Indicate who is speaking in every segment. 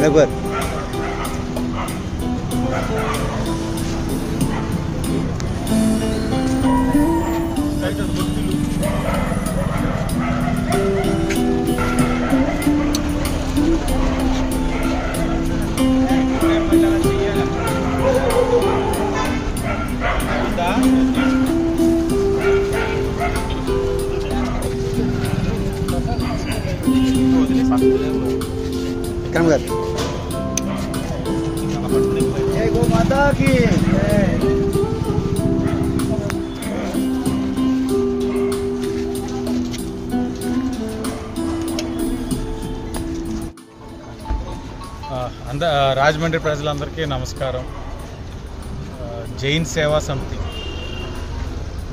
Speaker 1: रघुवर विक्रम गाరు जय गो माता की
Speaker 2: రాజమండ్రి ప్రజలందరికీ నమస్కారం. జైన్ సేవా సమితి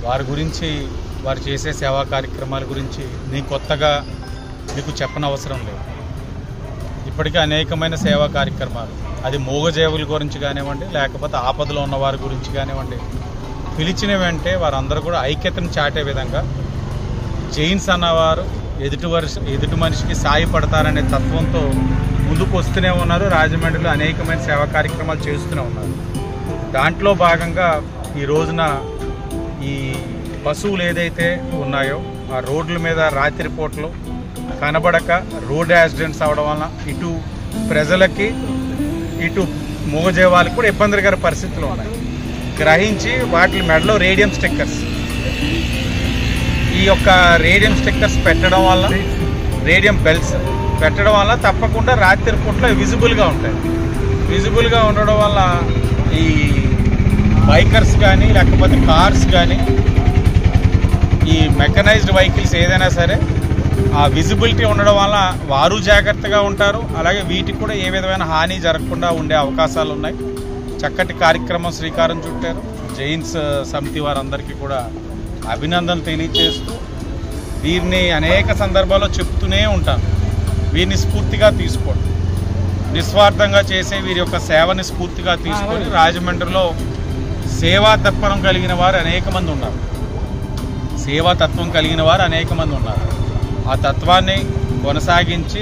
Speaker 2: వారి గురించి వారు చేసే సేవా కార్యక్రమాల గురించి నేను కొత్తగా మీకు చెప్పనవసరం లేదు. ఇప్పటికే అనేకమైన సేవా కార్యక్రమాలు, అది మూగజీవుల గురించి కానివ్వండి, లేకపోతే ఆపదలో ఉన్న వారి గురించి కానివ్వండి, పిలిచిన వెంటే వారందరూ కూడా ఐక్యతను చాటే విధంగా జైన్స్ అన్నవారు ఎదుటి మనిషికి సాయపడతారనే తత్వంతో ముందుకు వస్తూనే ఉన్నారు. రాజమండ్రిలో అనేకమైన సేవా కార్యక్రమాలు చేస్తూనే ఉన్నారు. దాంట్లో భాగంగా ఈ రోజున ఈ పశువులు ఏదైతే ఉన్నాయో ఆ రోడ్ల మీద రాత్రిపూటలు కనబడక రోడ్ యాక్సిడెంట్స్ అవడం వలన ఇటు ప్రజలకి ఇటు మూగజీవాలకు కూడా ఇబ్బందికర పరిస్థితులు ఉన్నాయి. గ్రహించి వాటి మెడలో రేడియం స్టిక్కర్స్, ఈ యొక్క రేడియం స్టిక్కర్స్ పెట్టడం వల్ల, రేడియం బెల్ట్స్ పెట్టడం వల్ల తప్పకుండా రాత్రిపూటలో విజిబుల్గా ఉంటాయి. విజిబుల్గా ఉండడం వల్ల ఈ బైకర్స్ కానీ లేకపోతే కార్స్ కానీ ఈ మెకనైజ్డ్ వెహికల్స్ ఏదైనా సరే ఆ విజిబిలిటీ ఉండడం వల్ల వారు జాగ్రత్తగా ఉంటారు. అలాగే వీటికి కూడా ఏ విధమైన హాని జరగకుండా ఉండే అవకాశాలు ఉన్నాయి. చక్కటి కార్యక్రమం శ్రీకారం చుట్టారు. జైన్స్ సమితి వారందరికీ కూడా అభినందనలు తెలియజేస్తూ వీరిని అనేక సందర్భాల్లో చెప్తూనే ఉంటాను. వీరిని స్ఫూర్తిగా తీసుకోండి. నిస్వార్థంగా చేసే వీరి యొక్క సేవని స్ఫూర్తిగా తీసుకొని రాజమండ్రిలో సేవా తత్వం కలిగిన వారు అనేక మంది ఉన్నారు. సేవా తత్వం కలిగిన వారు అనేక మంది ఉన్నారు. ఆ తత్వాన్ని కొనసాగించి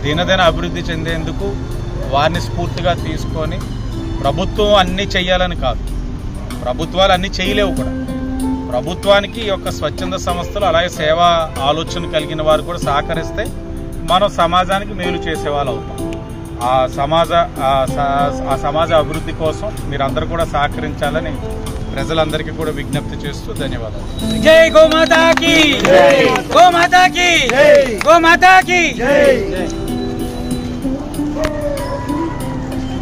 Speaker 2: దినదిన అభివృద్ధి చెందేందుకు వారిని స్ఫూర్తిగా తీసుకొని, ప్రభుత్వం అన్నీ చెయ్యాలని కాదు, ప్రభుత్వాలు అన్నీ చేయలేవు కూడా. ప్రభుత్వానికి ఈ యొక్క స్వచ్ఛంద సంస్థలు అలాగే సేవా ఆలోచన కలిగిన వారు కూడా సహకరిస్తే మనం సమాజానికి మేలు చేసేవాళ్ళు అవుతాం. ఆ సమాజ అభివృద్ధి కోసం మీరందరూ కూడా సహకరించాలని ప్రజలందరికీ కూడా విజ్ఞప్తి చేస్తూ ధన్యవాదాలు.
Speaker 3: జై గోమాతా కీ జై, గోమాతా కీ జై, గోమాతా కీ జై,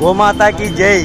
Speaker 1: గోమాతా की जय.